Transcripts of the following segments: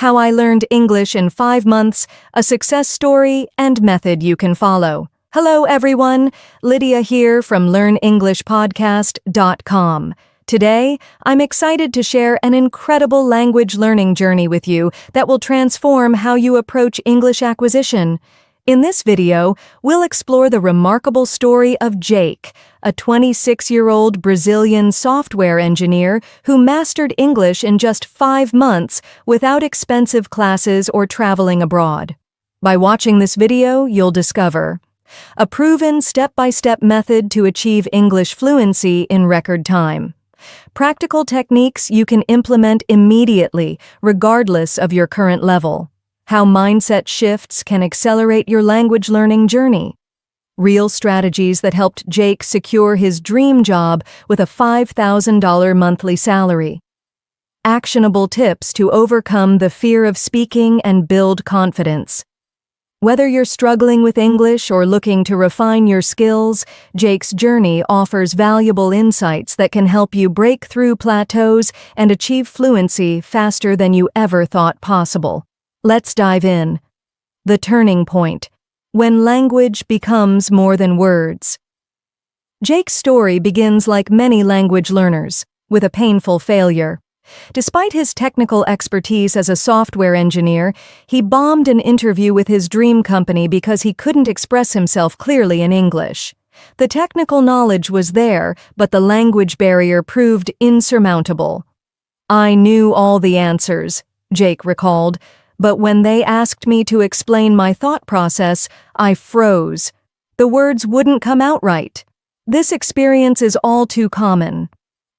How I Learned English in 5 Months, a success story and method you can follow. Hello everyone, Lydia here from LearnEnglishPodcast.com. Today, I'm excited to share an incredible language learning journey with you that will transform how you approach English acquisition. In this video, we'll explore the remarkable story of Jake, a 26-year-old Brazilian software engineer who mastered English in just 5 months without expensive classes or traveling abroad. By watching this video, you'll discover a proven step-by-step method to achieve English fluency in record time. Practical techniques you can implement immediately, regardless of your current level. How mindset shifts can accelerate your language learning journey. Real strategies that helped Jake secure his dream job with a $5,000 monthly salary. Actionable tips to overcome the fear of speaking and build confidence. Whether you're struggling with English or looking to refine your skills, Jake's journey offers valuable insights that can help you break through plateaus and achieve fluency faster than you ever thought possible. Let's dive in. The turning point. When language becomes more than words. Jake's story begins like many language learners, with a painful failure. Despite his technical expertise as a software engineer, he bombed an interview with his dream company because he couldn't express himself clearly in English. The technical knowledge was there, but the language barrier proved insurmountable. "I knew all the answers," Jake recalled, "but when they asked me to explain my thought process, I froze. The words wouldn't come out right." This experience is all too common.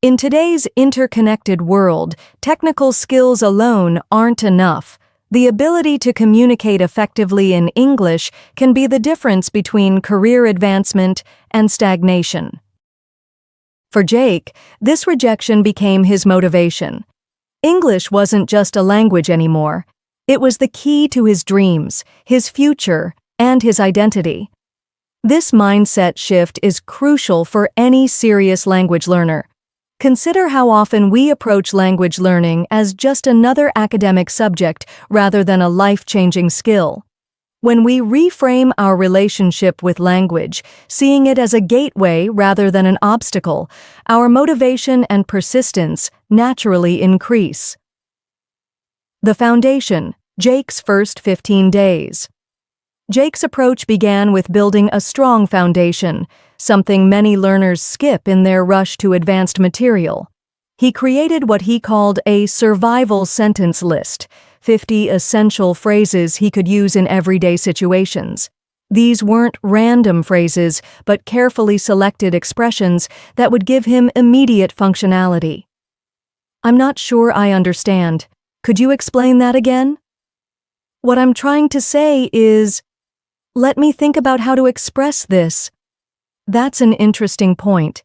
In today's interconnected world, technical skills alone aren't enough. The ability to communicate effectively in English can be the difference between career advancement and stagnation. For Jake, this rejection became his motivation. English wasn't just a language anymore. It was the key to his dreams, his future, and his identity. This mindset shift is crucial for any serious language learner. Consider how often we approach language learning as just another academic subject rather than a life-changing skill. When we reframe our relationship with language, seeing it as a gateway rather than an obstacle, our motivation and persistence naturally increase. The foundation, Jake's first 15 days. Jake's approach began with building a strong foundation, something many learners skip in their rush to advanced material. He created what he called a survival sentence list, 50 essential phrases he could use in everyday situations. These weren't random phrases, but carefully selected expressions that would give him immediate functionality. "I'm not sure I understand. Could you explain that again?" "What I'm trying to say is, let me think about how to express this." That's an interesting point.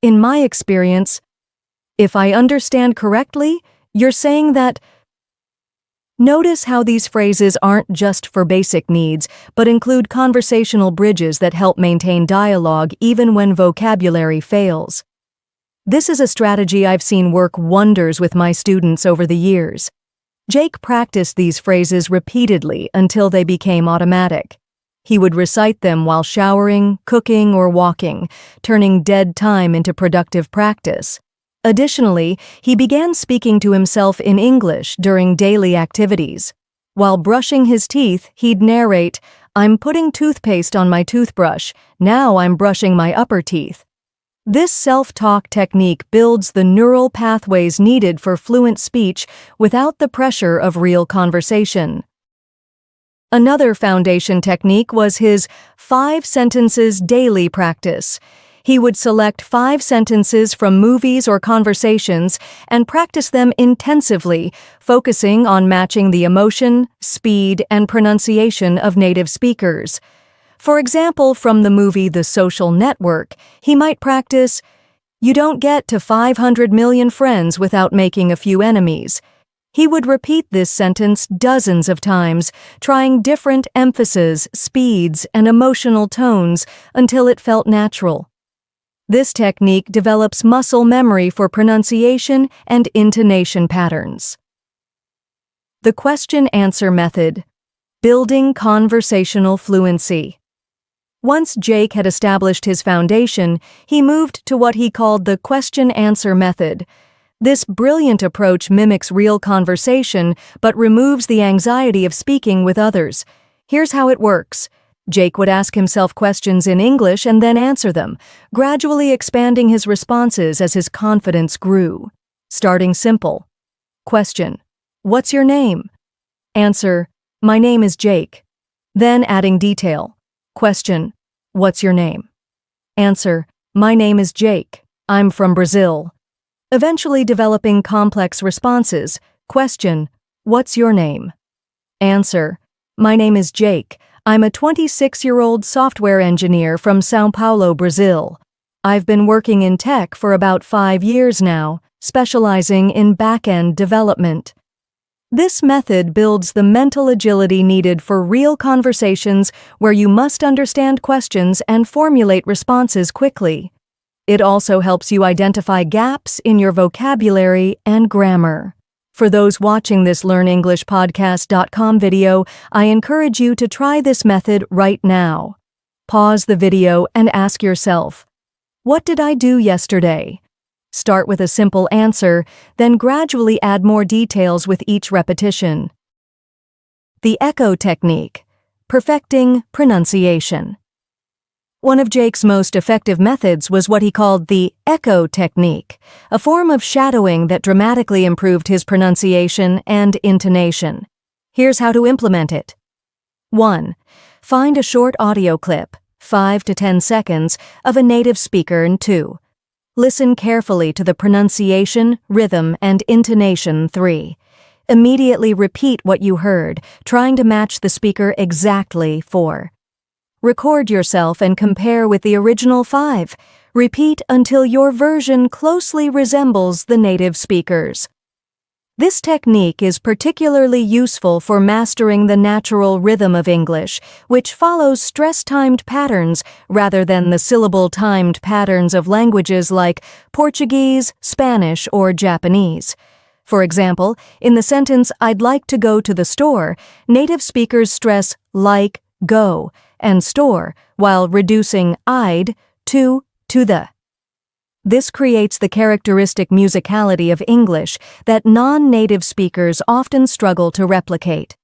In my experience, if I understand correctly, you're saying that. Notice how these phrases aren't just for basic needs, but include conversational bridges that help maintain dialogue even when vocabulary fails. This is a strategy I've seen work wonders with my students over the years. Jake practiced these phrases repeatedly until they became automatic. He would recite them while showering, cooking, or walking, turning dead time into productive practice. Additionally, he began speaking to himself in English during daily activities. While brushing his teeth, he'd narrate, "I'm putting toothpaste on my toothbrush. Now I'm brushing my upper teeth." This self-talk technique builds the neural pathways needed for fluent speech without the pressure of real conversation. Another foundation technique was his 5 sentences daily practice. He would select 5 sentences from movies or conversations and practice them intensively, focusing on matching the emotion, speed, and pronunciation of native speakers. For example, from the movie The Social Network, he might practice, "You don't get to 500 million friends without making a few enemies." He would repeat this sentence dozens of times, trying different emphases, speeds, and emotional tones until it felt natural. This technique develops muscle memory for pronunciation and intonation patterns. The question-answer method. Building conversational fluency. Once Jake had established his foundation, he moved to what he called the question-answer method. This brilliant approach mimics real conversation but removes the anxiety of speaking with others. Here's how it works. Jake would ask himself questions in English and then answer them, gradually expanding his responses as his confidence grew. Starting simple. Question: What's your name? Answer: My name is Jake. Then adding detail. Question: What's your name? Answer: My name is Jake. I'm from Brazil. Eventually developing complex responses. Question: What's your name? Answer: My name is Jake. I'm a 26-year-old software engineer from São Paulo, Brazil. I've been working in tech for about 5 years now, specializing in back-end development. This method builds the mental agility needed for real conversations where you must understand questions and formulate responses quickly. It also helps you identify gaps in your vocabulary and grammar. For those watching this LearnEnglishPodcast.com video, I encourage you to try this method right now. Pause the video and ask yourself, what did I do yesterday? Start with a simple answer, then gradually add more details with each repetition. The echo technique. Perfecting pronunciation. One of Jake's most effective methods was what he called the echo technique, a form of shadowing that dramatically improved his pronunciation and intonation. Here's how to implement it. 1. Find a short audio clip, 5 to 10 seconds, of a native speaker. And 2. Listen carefully to the pronunciation, rhythm, and intonation. 3. Immediately repeat what you heard, trying to match the speaker exactly. 4. Record yourself and compare with the original. 5. Repeat until your version closely resembles the native speaker's. This technique is particularly useful for mastering the natural rhythm of English, which follows stress-timed patterns rather than the syllable-timed patterns of languages like Portuguese, Spanish, or Japanese. For example, in the sentence, I'd like to go to the store, native speakers stress like, go, and store, while reducing I'd to the. This creates the characteristic musicality of English that non-native speakers often struggle to replicate.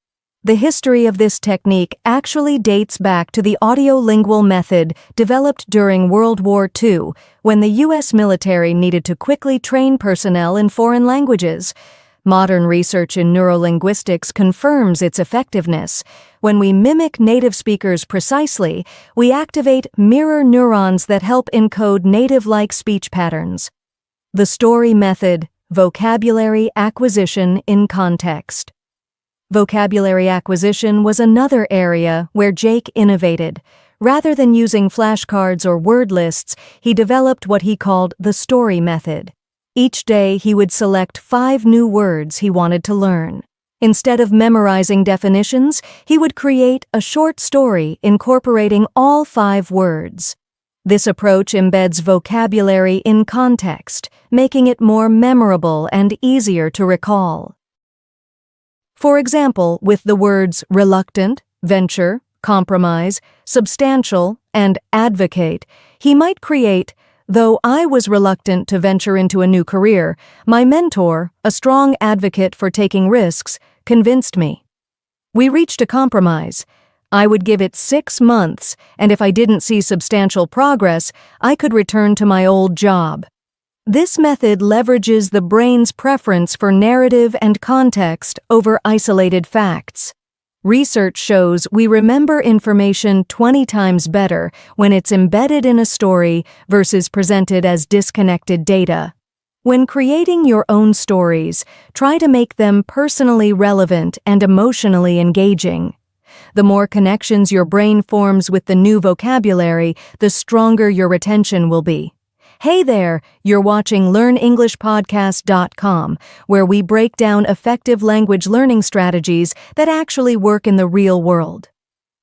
The history of this technique actually dates back to the audiolingual method developed during World War II, when the U.S. military needed to quickly train personnel in foreign languages. Modern research in neurolinguistics confirms its effectiveness. When we mimic native speakers precisely, we activate mirror neurons that help encode native-like speech patterns. The story method, vocabulary acquisition in context. Vocabulary acquisition was another area where Jake innovated. Rather than using flashcards or word lists, he developed what he called the story method. Each day he would select 5 new words he wanted to learn. Instead of memorizing definitions, he would create a short story incorporating all 5 words. This approach embeds vocabulary in context, making it more memorable and easier to recall. For example, with the words reluctant, venture, compromise, substantial, and advocate, he might create, though I was reluctant to venture into a new career, my mentor, a strong advocate for taking risks, convinced me. We reached a compromise. I would give it 6 months, and if I didn't see substantial progress, I could return to my old job. This method leverages the brain's preference for narrative and context over isolated facts. Research shows we remember information 20 times better when it's embedded in a story versus presented as disconnected data. When creating your own stories, try to make them personally relevant and emotionally engaging. The more connections your brain forms with the new vocabulary, the stronger your retention will be. Hey there, you're watching LearnEnglishPodcast.com, where we break down effective language learning strategies that actually work in the real world.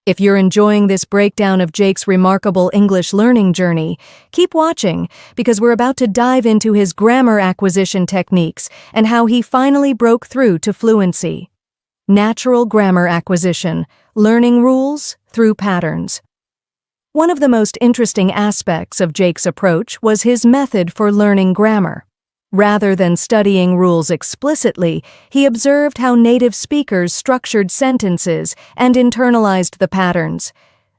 If you're enjoying this breakdown of Jake's remarkable English learning journey, keep watching because we're about to dive into his grammar acquisition techniques and how he finally broke through to fluency. Natural grammar acquisition, learning rules through patterns. One of the most interesting aspects of Jake's approach was his method for learning grammar. Rather than studying rules explicitly, he observed how native speakers structured sentences and internalized the patterns.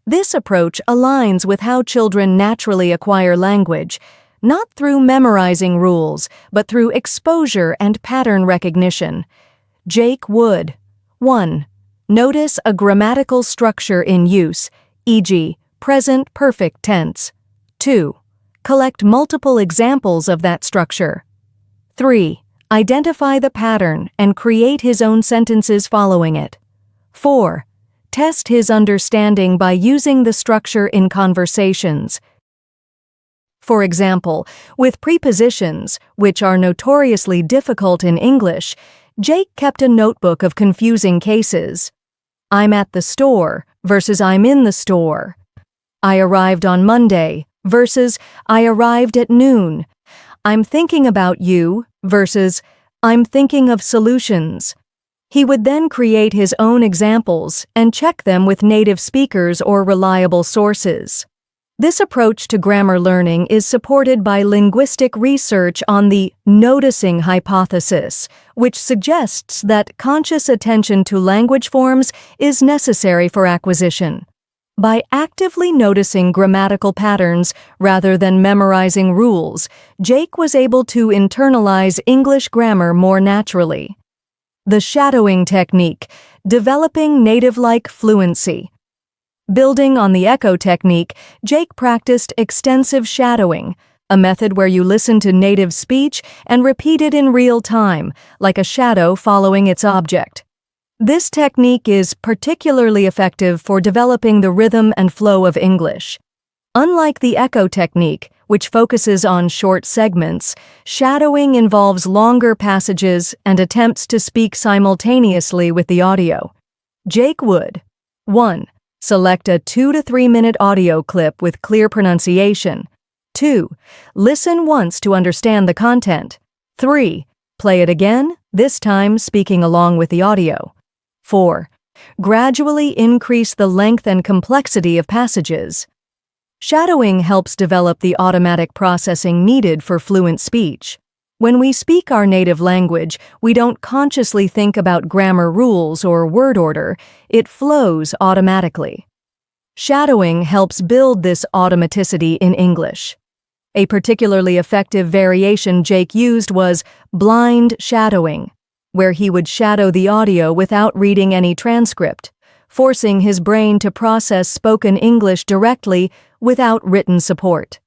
This approach aligns with how children naturally acquire language, not through memorizing rules, but through exposure and pattern recognition. Jake would 1. Notice a grammatical structure in use, e.g., present perfect tense. 2. Collect multiple examples of that structure. 3. Identify the pattern and create his own sentences following it. 4. Test his understanding by using the structure in conversations. For example, with prepositions, which are notoriously difficult in English, Jake kept a notebook of confusing cases. I'm at the store versus I'm in the store. I arrived on Monday versus I arrived at noon. I'm thinking about you versus I'm thinking of solutions. He would then create his own examples and check them with native speakers or reliable sources. This approach to grammar learning is supported by linguistic research on the noticing hypothesis, which suggests that conscious attention to language forms is necessary for acquisition. By actively noticing grammatical patterns rather than memorizing rules, Jake was able to internalize English grammar more naturally. The shadowing technique, developing native-like fluency. Building on the echo technique, Jake practiced extensive shadowing, a method where you listen to native speech and repeat it in real time, like a shadow following its object. This technique is particularly effective for developing the rhythm and flow of English. Unlike the echo technique, which focuses on short segments, shadowing involves longer passages and attempts to speak simultaneously with the audio. Jake would 1. Select a 2 to 3 minute audio clip with clear pronunciation. 2. Listen once to understand the content. 3. Play it again, this time speaking along with the audio. 4. Gradually increase the length and complexity of passages. Shadowing helps develop the automatic processing needed for fluent speech. When we speak our native language, we don't consciously think about grammar rules or word order, it flows automatically. Shadowing helps build this automaticity in English. A particularly effective variation Jake used was blind shadowing, where he would shadow the audio without reading any transcript, forcing his brain to process spoken English directly without written support.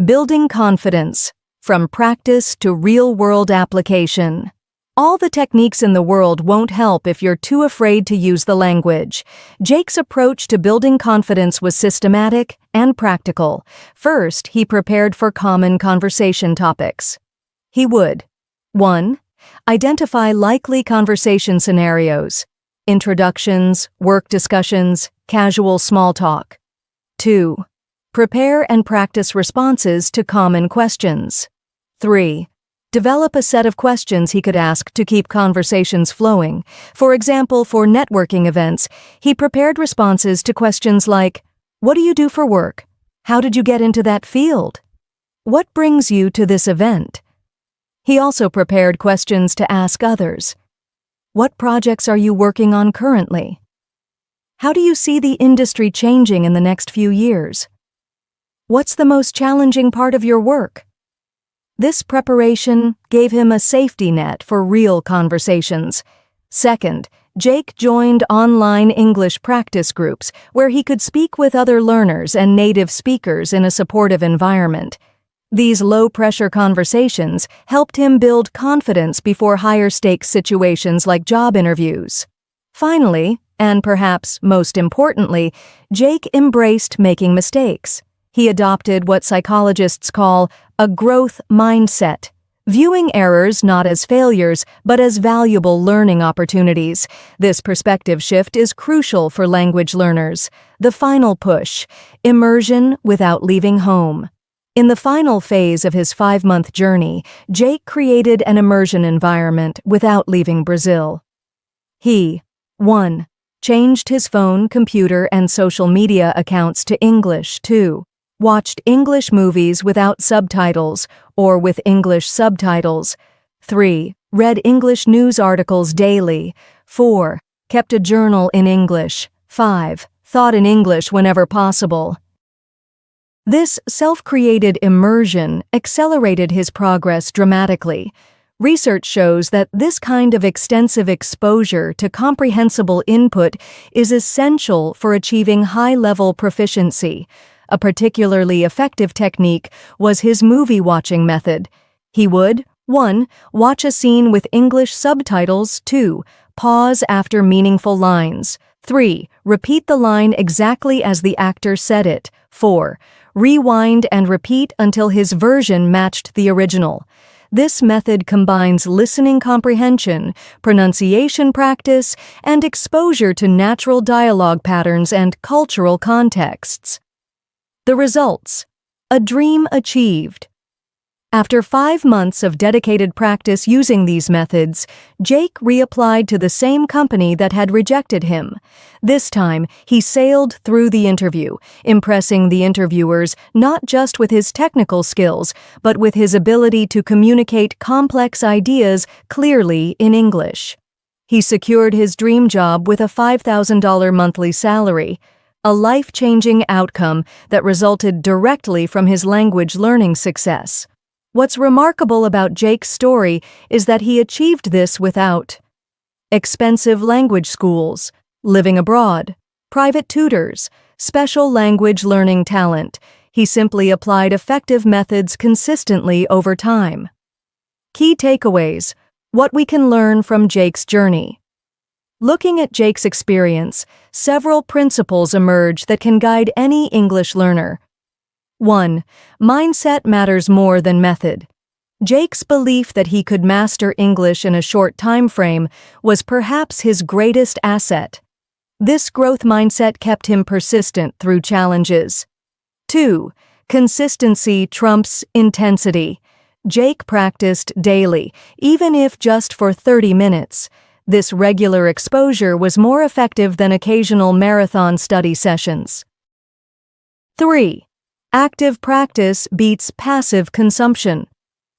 Building confidence. From practice to real-world application. All the techniques in the world won't help if you're too afraid to use the language. Jake's approach to building confidence was systematic and practical. First, he prepared for common conversation topics. He would 1. Identify likely conversation scenarios. Introductions, work discussions, casual small talk. 2. Prepare and practice responses to common questions. 3. Develop a set of questions he could ask to keep conversations flowing. For example, for networking events, he prepared responses to questions like, "What do you do for work? How did you get into that field? What brings you to this event?" He also prepared questions to ask others. "What projects are you working on currently? How do you see the industry changing in the next few years? What's the most challenging part of your work?" This preparation gave him a safety net for real conversations. Second, Jake joined online English practice groups where he could speak with other learners and native speakers in a supportive environment. These low-pressure conversations helped him build confidence before higher-stakes situations like job interviews. Finally, and perhaps most importantly, Jake embraced making mistakes. He adopted what psychologists call a growth mindset, viewing errors not as failures but as valuable learning opportunities. This perspective shift is crucial for language learners. The final push: immersion without leaving home. In the final phase of his 5-month journey, Jake created an immersion environment without leaving Brazil. He 1. Changed his phone, computer, and social media accounts to English. 2. Watched English movies without subtitles or with English subtitles. 3. Read English news articles daily. 4. Kept a journal in English. 5. Thought in English whenever possible. This self-created immersion accelerated his progress dramatically. Research shows that this kind of extensive exposure to comprehensible input is essential for achieving high-level proficiency. A particularly effective technique was his movie-watching method. He would 1. Watch a scene with English subtitles. 2. Pause after meaningful lines. 3. Repeat the line exactly as the actor said it. 4. Rewind and repeat until his version matched the original. This method combines listening comprehension, pronunciation practice, and exposure to natural dialogue patterns and cultural contexts. The results: a dream achieved. After 5 months of dedicated practice using these methods, Jake reapplied to the same company that had rejected him. This time, he sailed through the interview, impressing the interviewers not just with his technical skills, but with his ability to communicate complex ideas clearly in English. He secured his dream job with a $5,000 monthly salary, a life-changing outcome that resulted directly from his language learning success. What's remarkable about Jake's story is that he achieved this without expensive language schools, living abroad, private tutors, special language learning talent. He simply applied effective methods consistently over time. Key takeaways: what we can learn from Jake's journey. Looking at Jake's experience, several principles emerge that can guide any English learner. 1. Mindset matters more than method. Jake's belief that he could master English in a short time frame was perhaps his greatest asset. This growth mindset kept him persistent through challenges. 2. Consistency trumps intensity. Jake practiced daily, even if just for 30 minutes. This regular exposure was more effective than occasional marathon study sessions. 3. Active practice beats passive consumption.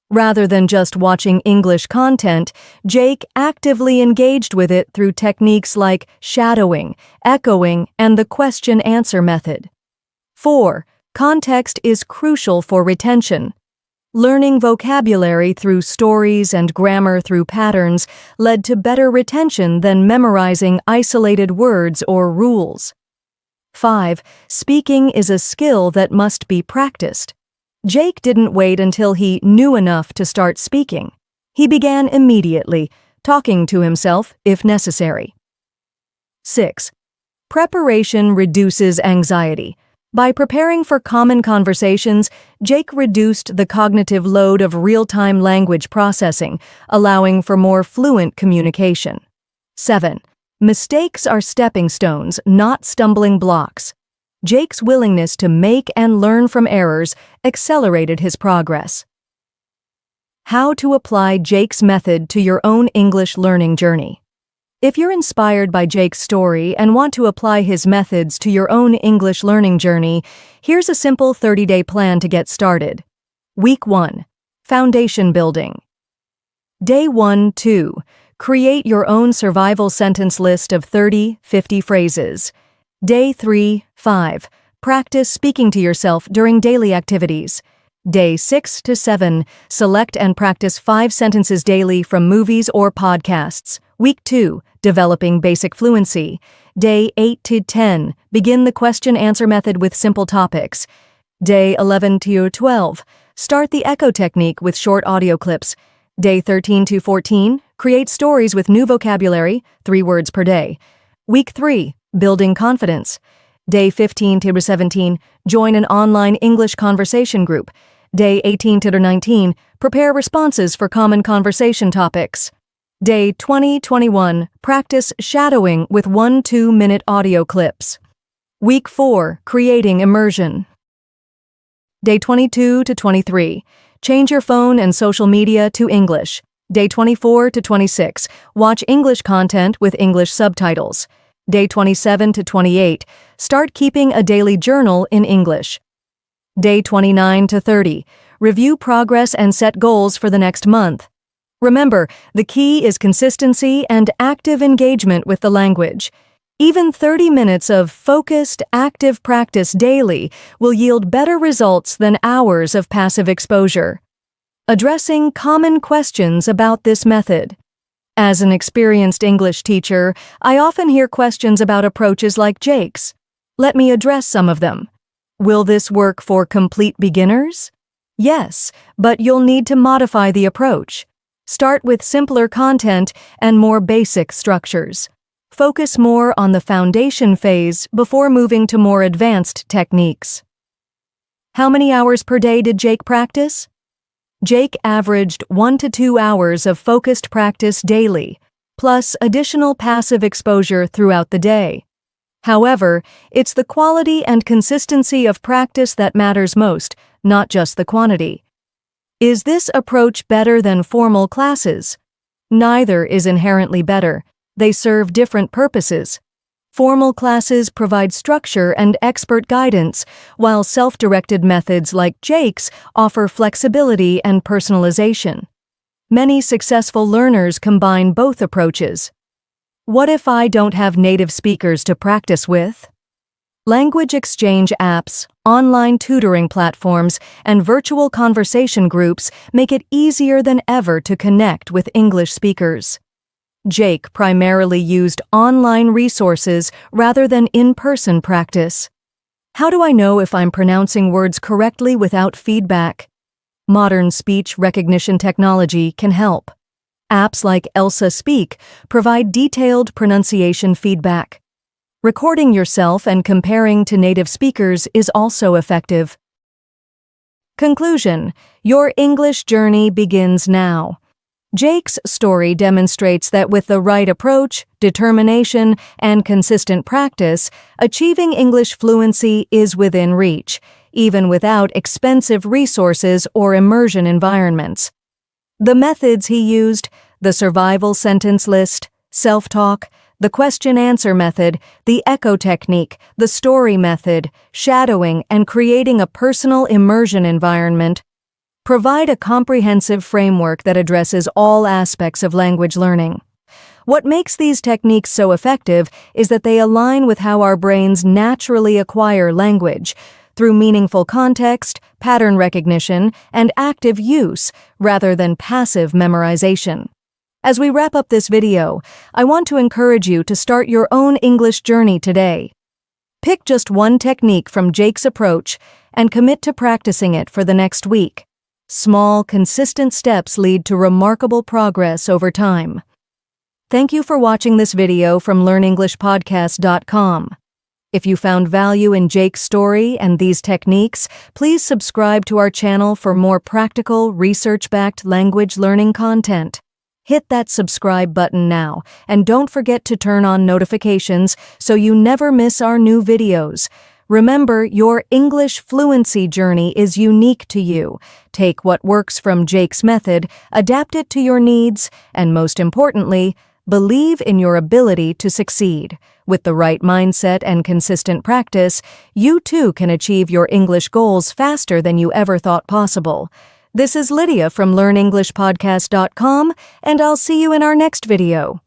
Rather than just watching English content, Jake actively engaged with it through techniques like shadowing, echoing, and the question-answer method. 4. Context is crucial for retention. Learning vocabulary through stories and grammar through patterns led to better retention than memorizing isolated words or rules. 5. Speaking is a skill that must be practiced. Jake didn't wait until he knew enough to start speaking. He began immediately, talking to himself if necessary. 6. Preparation reduces anxiety. By preparing for common conversations, Jake reduced the cognitive load of real-time language processing, allowing for more fluent communication. 7. Mistakes are stepping stones, not stumbling blocks. Jake's willingness to make and learn from errors accelerated his progress. How to apply Jake's method to your own English learning journey. If you're inspired by Jake's story and want to apply his methods to your own English learning journey, here's a simple 30-day plan to get started. Week 1. Foundation building. Day 1-2. Create your own survival sentence list of 30-50 phrases. Day 3-5. Practice speaking to yourself during daily activities. Day 6-7. Select and practice 5 sentences daily from movies or podcasts. Week 2. Developing basic fluency. Day 8-10. Begin the question-answer method with simple topics. Day 11-12. Start the echo technique with short audio clips. Day 13-14. Create stories with new vocabulary, 3 words per day. Week 3. Building confidence. Day 15-17. Join an online English conversation group. Day 18-19. Prepare responses for common conversation topics. Day 20-21. Practice shadowing with 1-2-minute audio clips. Week 4. Creating immersion. Day 22-23. Change your phone and social media to English. Day 24 to 26, watch English content with English subtitles. Day 27 to 28, start keeping a daily journal in English. Day 29 to 30, review progress and set goals for the next month. Remember, the key is consistency and active engagement with the language. Even 30 minutes of focused, active practice daily will yield better results than hours of passive exposure. Addressing common questions about this method. As an experienced English teacher, I often hear questions about approaches like Jake's. Let me address some of them. Will this work for complete beginners? Yes, but you'll need to modify the approach. Start with simpler content and more basic structures. Focus more on the foundation phase before moving to more advanced techniques. How many hours per day did Jake practice? Jake averaged 1 to 2 hours of focused practice daily, plus additional passive exposure throughout the day. However, it's the quality and consistency of practice that matters most, not just the quantity. Is this approach better than formal classes? Neither is inherently better. They serve different purposes. Formal classes provide structure and expert guidance, while self-directed methods like Jake's offer flexibility and personalization. Many successful learners combine both approaches. What if I don't have native speakers to practice with? Language exchange apps, online tutoring platforms, and virtual conversation groups make it easier than ever to connect with English speakers. Jake primarily used online resources rather than in-person practice. How do I know if I'm pronouncing words correctly without feedback? Modern speech recognition technology can help. Apps like Elsa Speak provide detailed pronunciation feedback. Recording yourself and comparing to native speakers is also effective. Conclusion: your English journey begins now. Jake's story demonstrates that with the right approach, determination, and consistent practice, achieving English fluency is within reach, even without expensive resources or immersion environments. The methods he used, the survival sentence list, self-talk, the question-answer method, the echo technique, the story method, shadowing, and creating a personal immersion environment provide a comprehensive framework that addresses all aspects of language learning. What makes these techniques so effective is that they align with how our brains naturally acquire language, through meaningful context, pattern recognition, and active use, rather than passive memorization. As we wrap up this video, I want to encourage you to start your own English journey today. Pick just one technique from Jake's approach and commit to practicing it for the next week. Small, consistent steps lead to remarkable progress over time. Thank you for watching this video from LearnEnglishPodcast.com. If you found value in Jake's story and these techniques, please subscribe to our channel for more practical, research-backed language learning content. Hit that subscribe button now, and don't forget to turn on notifications so you never miss our new videos. Remember, your English fluency journey is unique to you. Take what works from Jake's method, adapt it to your needs, and most importantly, believe in your ability to succeed. With the right mindset and consistent practice, you too can achieve your English goals faster than you ever thought possible. This is Lydia from LearnEnglishPodcast.com, and I'll see you in our next video.